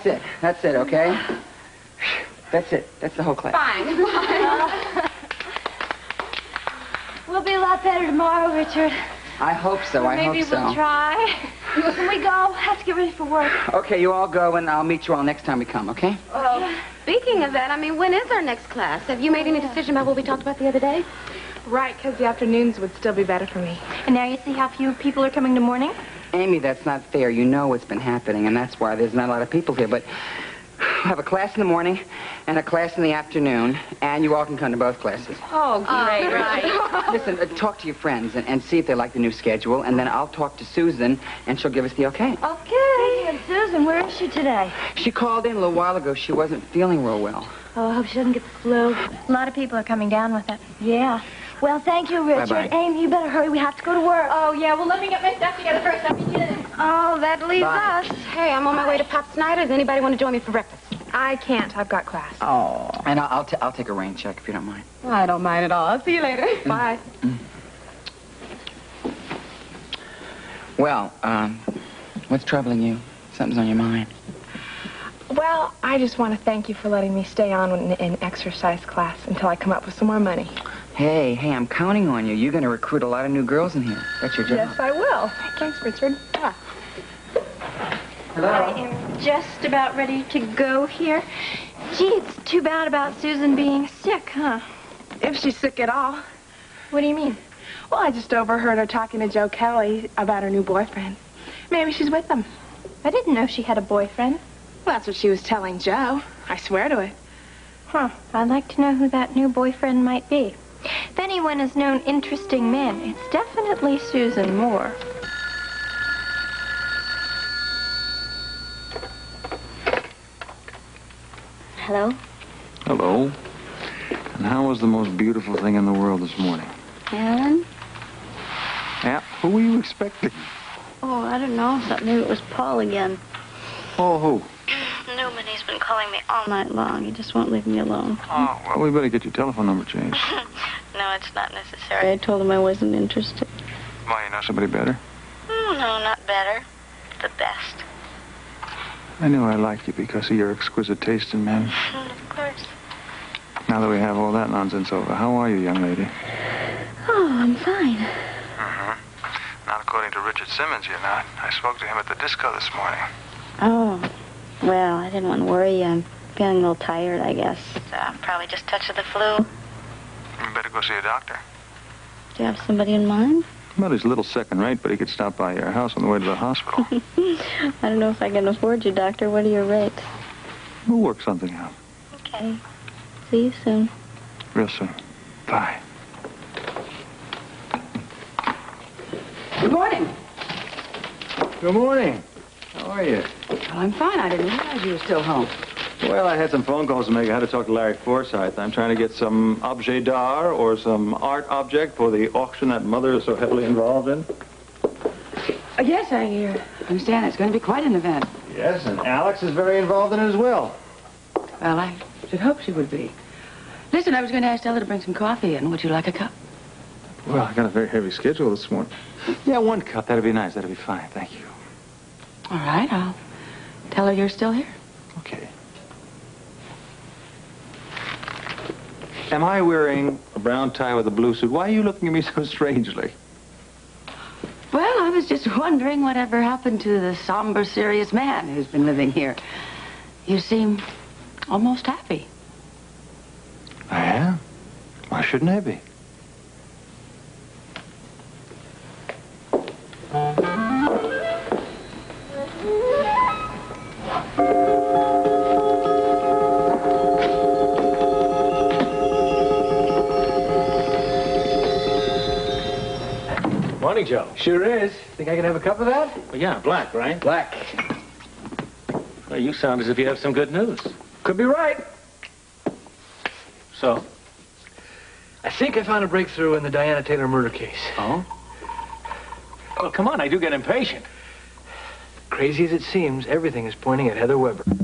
That's it. That's it, okay? That's it. That's the whole class. Fine. We'll be a lot better tomorrow, Richard. I hope so. I hope so. Maybe we'll try. Can we go? Have to get ready for work. Okay, you all go, and I'll meet you all next time we come, okay? Well, speaking of that, I mean, when is our next class? Have you made any decision about what we talked about the other day? Right, because the afternoons would still be better for me. And now you see how few people are coming to morning? Amy, that's not fair. You know what's been happening, and that's why there's not a lot of people here. But we'll have a class in the morning and a class in the afternoon, and you all can come to both classes. Oh, great, right. Listen, talk to your friends and see if they like the new schedule, and then I'll talk to Susan, and she'll give us the okay. Okay. And Susan, where is she today? She called in a little while ago. She wasn't feeling real well. Oh, I hope she doesn't get the flu. A lot of people are coming down with it. Yeah. Well, thank you, Richard. Bye-bye. Amy, you better hurry. We have to go to work. Oh, yeah, well, let me get my stuff together first. I'll meet you then. Oh, that leaves Bye. us. Hey, I'm on my way to Pop Snyder's. Anybody want to join me for breakfast? I can't. I've got class. Oh. And I'll take a rain check if you don't mind. I don't mind at all. I'll see you later. Bye. Well, what's troubling you? Something's on your mind. Well, I just want to thank you for letting me stay on in exercise class until I come up with some more money. Hey, I'm counting on you. You're going to recruit a lot of new girls in here. That's your job. Yes, I will. Thanks, Richard. Ah. Hello? I am just about ready to go here. Gee, it's too bad about Susan being sick, huh? If she's sick at all. What do you mean? Well, I just overheard her talking to Joe Kelly about her new boyfriend. Maybe she's with him. I didn't know she had a boyfriend. Well, that's what she was telling Joe. I swear to it. Huh. I'd like to know who that new boyfriend might be. If anyone has known interesting men, it's definitely Susan Moore. Hello? Hello. And how was the most beautiful thing in the world this morning? Alan? Yeah, who were you expecting? Oh, I don't know. I thought maybe it was Paul again. Oh, who? Newman, he's been calling me all night long. He just won't leave me alone. Oh, well, we better get your telephone number changed. No, it's not necessary. I told him I wasn't interested. Why, you know somebody better? Oh, no, not better. The best. I knew I liked you because of your exquisite taste in men. Of course. Now that we have all that nonsense over, how are you, young lady? Oh, I'm fine. Mm-hmm. Not according to Richard Simmons, you're not. I spoke to him at the disco this morning. Oh, well, I didn't want to worry you. I'm feeling a little tired, I guess. Probably just touch of the flu. You better go see a doctor. Do you have somebody in mind? Well, he's a little second rate, but he could stop by your house on the way to the hospital. I don't know if I can afford you, Doctor. What are your rates? We'll work something out. Okay. See you soon. Real soon. Bye. Good morning. Good morning. How are you? Well, I'm fine. I didn't realize you were still home. Well, I had some phone calls to make. I had to talk to Larry Forsythe. I'm trying to get some objet d'art or some art object for the auction that Mother is so heavily involved in. Yes, I understand. It's going to be quite an event. Yes, and Alex is very involved in it as well. Well, I should hope she would be. Listen, I was going to ask Stella to bring some coffee in. Would you like a cup? Well, I got a very heavy schedule this morning. Yeah, 1 cup. That'd be nice. That'd be fine. Thank you. All right, I'll tell her you're still here. Okay. Am I wearing a brown tie with a blue suit? Why are you looking at me so strangely? Well, I was just wondering whatever happened to the somber, serious man who's been living here. You seem almost happy. I am. Why shouldn't I be? Morning, Joe. Sure is. Think I can have a cup of that? Well, yeah, black, right? Black. Well, you sound as if you have some good news. Could be right. So? I think I found a breakthrough in the Diana Taylor murder case. Oh? Well, come on, I do get impatient. Crazy as it seems, everything is pointing at Heather Weber. Here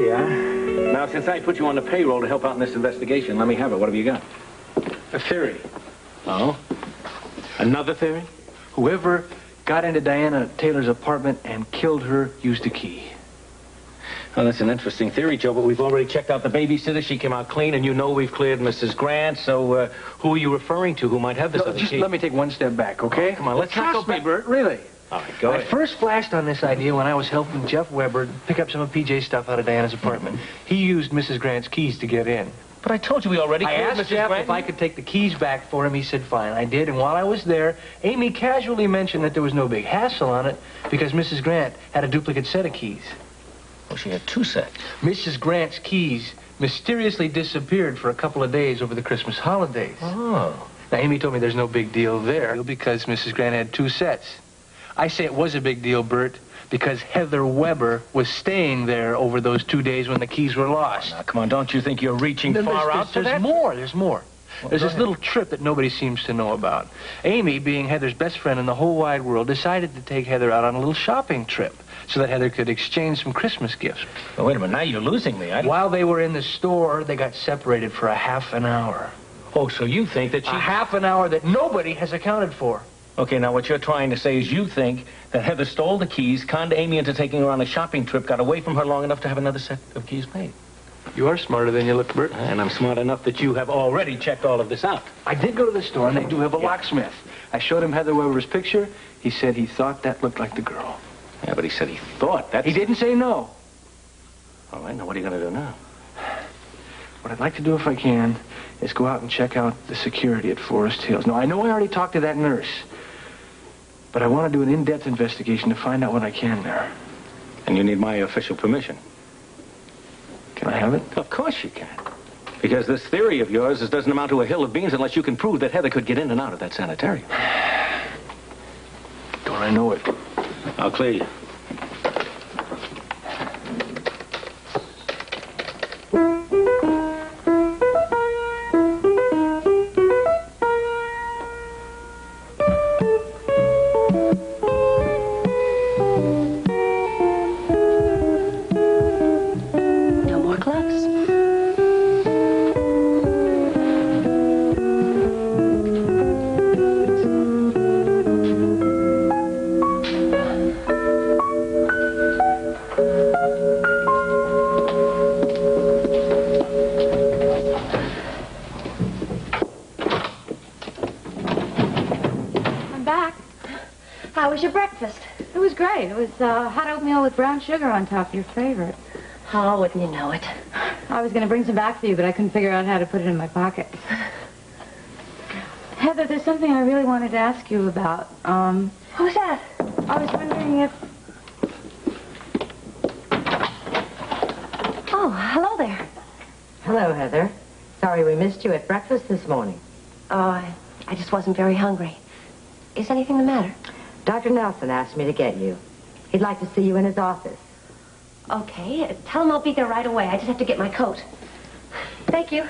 you are. Now, since I put you on the payroll to help out in this investigation, let me have it. What have you got? A theory. Oh? Another theory? Whoever got into Diana Taylor's apartment and killed her, used a key. Well, that's an interesting theory, Joe, but we've already checked out the babysitter. She came out clean, and you know we've cleared Mrs. Grant, so who are you referring to who might have this other Just key? let me take one step back, okay? Oh, come on, let's not go Trust me, back. Bert, really. All right, go I ahead. first flashed on this idea when I was helping Jeff Weber pick up some of PJ's stuff out of Diana's apartment. He used Mrs. Grant's keys to get in. But I told you we already I cleared asked Mrs. Jeff Grant. if I could take the keys back for him. He said fine. I did, and while I was there, Amy casually mentioned that there was no big hassle on it because Mrs. Grant had a duplicate set of keys. Oh, she had two sets. Mrs. Grant's keys mysteriously disappeared for a couple of days over the Christmas holidays. Oh. Now, Amy told me there's no big deal there because Mrs. Grant had two sets. I say it was a big deal, Bert, because Heather Weber was staying there over those 2 days when the keys were lost. Now, come on, don't you think you're reaching far out for There's that? more. There's more. Well, There's go this ahead. little trip that nobody seems to know about. Amy, being Heather's best friend in the whole wide world, decided to take Heather out on a little shopping trip so that Heather could exchange some Christmas gifts. Oh, wait a minute, now you're losing me. While they were in the store, they got separated for a half an hour. Oh, so you think that she... A half an hour that nobody has accounted for. Okay, now what you're trying to say is you think that Heather stole the keys, conned Amy into taking her on a shopping trip, got away from her long enough to have another set of keys made. You are smarter than you look, Bert. And I'm smart enough that you have already checked all of this out. I did go to the store, and they do have a locksmith. I showed him Heather Weber's picture. He said he thought that looked like the girl. Yeah, but he said he thought that... He didn't say no. All right, now what are you going to do now? What I'd like to do, if I can, is go out and check out the security at Forest Hills. Now, I know I already talked to that nurse, but I want to do an in-depth investigation to find out what I can there. And you need my official permission. Can I have it? Of course you can. Because this theory of yours doesn't amount to a hill of beans unless you can prove that Heather could get in and out of that sanitarium. Don't I know it? I'll clear you. No more clubs. I'm back. How was your breakfast? It was great. It was hot oatmeal with brown sugar on top, your favorite. Oh, wouldn't you know it? I was going to bring some back for you, but I couldn't figure out how to put it in my pocket. Heather, there's something I really wanted to ask you about. Who's that? I was wondering if... Oh, hello there. Hello, Heather. Sorry we missed you at breakfast this morning. Oh, I just wasn't very hungry. Is anything the matter? Dr. Nelson asked me to get you. He'd like to see you in his office. Okay, tell him I'll be there right away. I just have to get my coat. Thank you.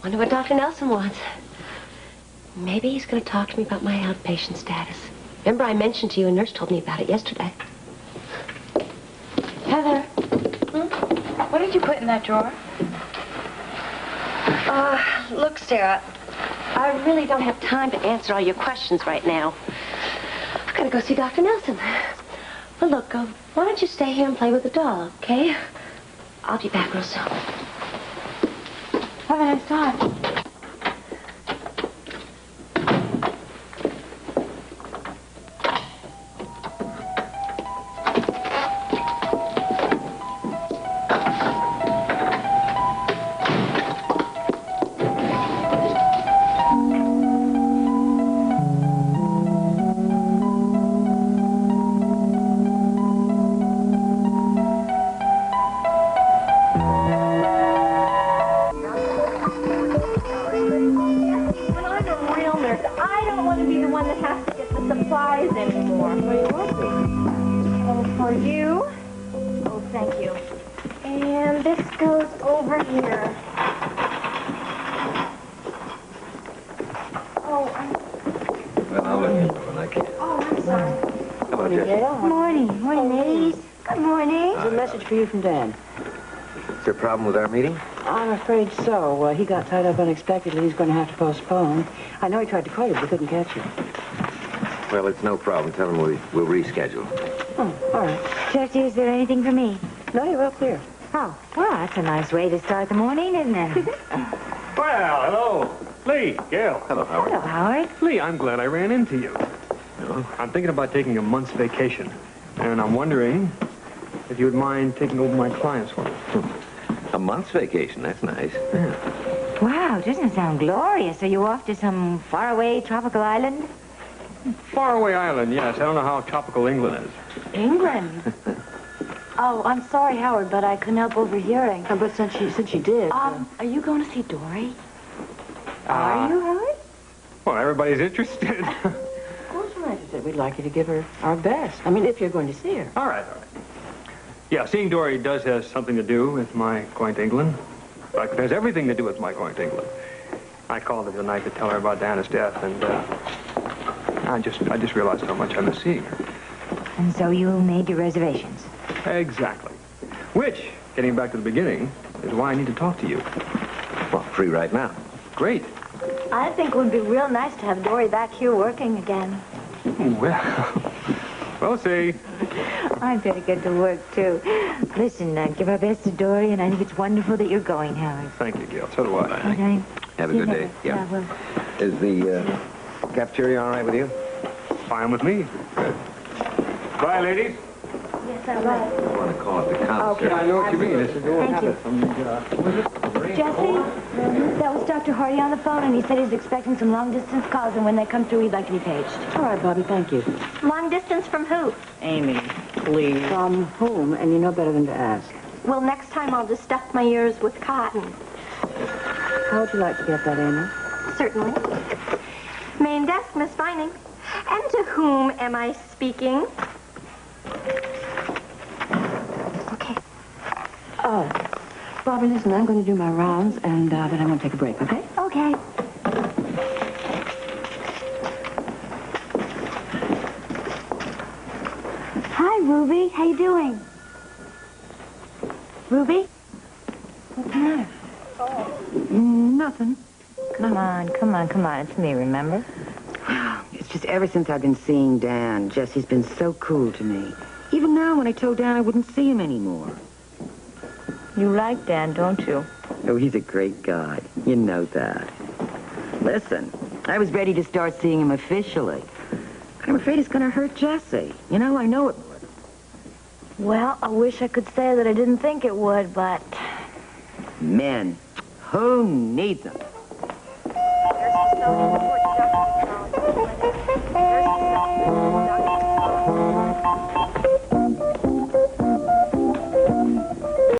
Wonder what Dr. Nelson wants. Maybe he's going to talk to me about my outpatient status. Remember I mentioned to you a nurse told me about it yesterday. Heather, what did you put in that drawer? Look, Sarah, I really don't have time to answer all your questions right now. I've got to go see Dr. Nelson. Well, look, why don't you stay here and play with the dog, okay? I'll be back real soon. Have a nice time. When I'm a real nurse, I don't want to be the one that has to get the supplies anymore. For you, oh, for you. Oh, thank you. And this goes over here. Well, I'll look into it when I can. Oh, I'm sorry. Hello, Jessie. Morning. Morning, ladies. Good morning. There's a message for you from Dan. Is there a problem with our meeting? I'm afraid so. He got tied up unexpectedly. He's going to have to postpone. I know he tried to call you, but he couldn't catch you. Well, it's no problem. Tell him we'll reschedule. Oh, all right. Jessie, is there anything for me? No, you're all clear. Oh, well, that's a nice way to start the morning, isn't it? Well, hello. Lee, Gail. Hello, Howard. Hello, Howard. Lee, I'm glad I ran into you. I'm thinking about taking a month's vacation. And I'm wondering if you would mind taking over my clients for me. A month's vacation. That's nice. Yeah. Wow, doesn't it sound glorious? Are you off to some faraway tropical island? Faraway island, yes. I don't know how tropical England is. England? Oh, I'm sorry, Howard, but I couldn't help overhearing. But since she did... are you going to see Dory? Are you, Howard? Well, everybody's interested. Of course we're interested. We'd like you to give her our best. I mean, if you're going to see her. All right. Yeah, seeing Dory does have something to do with my going to England. Like, it has everything to do with my going to England. I called her the night to tell her about Diana's death, and I just realized how much I miss seeing her. And so you made your reservations? Exactly. Which, getting back to the beginning, is why I need to talk to you. Well, free right now. Great. I think it would be real nice to have Dory back here working again. Well, we'll see. I'd better get to work, too. Listen, give our best to Dory, and I think it's wonderful that you're going, Howard. Thank you, Gail. So do I. Okay. Have a good day. Yeah, well, Is the cafeteria all right with you? Fine with me. Good. Bye, ladies. Yes, I will. I want to call it the concert. I know what you mean. It's a dual Thank you. habit. Jesse, that was Dr. Hardy on the phone, and he said he's expecting some long-distance calls, and when they come through, he'd like to be paged. All right, Bobby, thank you. Long distance from who? Amy, please. From whom? And you know better than to ask. Well, next time I'll just stuff my ears with cotton. How would you like to get that, Amy? Certainly. Main desk, Miss Vining. And to whom am I speaking? Okay. Bobby, listen, I'm going to do my rounds, and then I'm going to take a break, okay? Okay. Hi, Ruby. How you doing? Ruby? What's the matter? Nothing. come on. It's me, remember? It's just ever since I've been seeing Dan, Jessie's been so cool to me. Even now when I told Dan I wouldn't see him anymore. You like Dan, don't you? Oh, he's a great guy. You know that. Listen, I was ready to start seeing him officially. I'm afraid it's going to hurt Jessie. You know, I know it would. Well, I wish I could say that I didn't think it would, but... Men. Who needs them?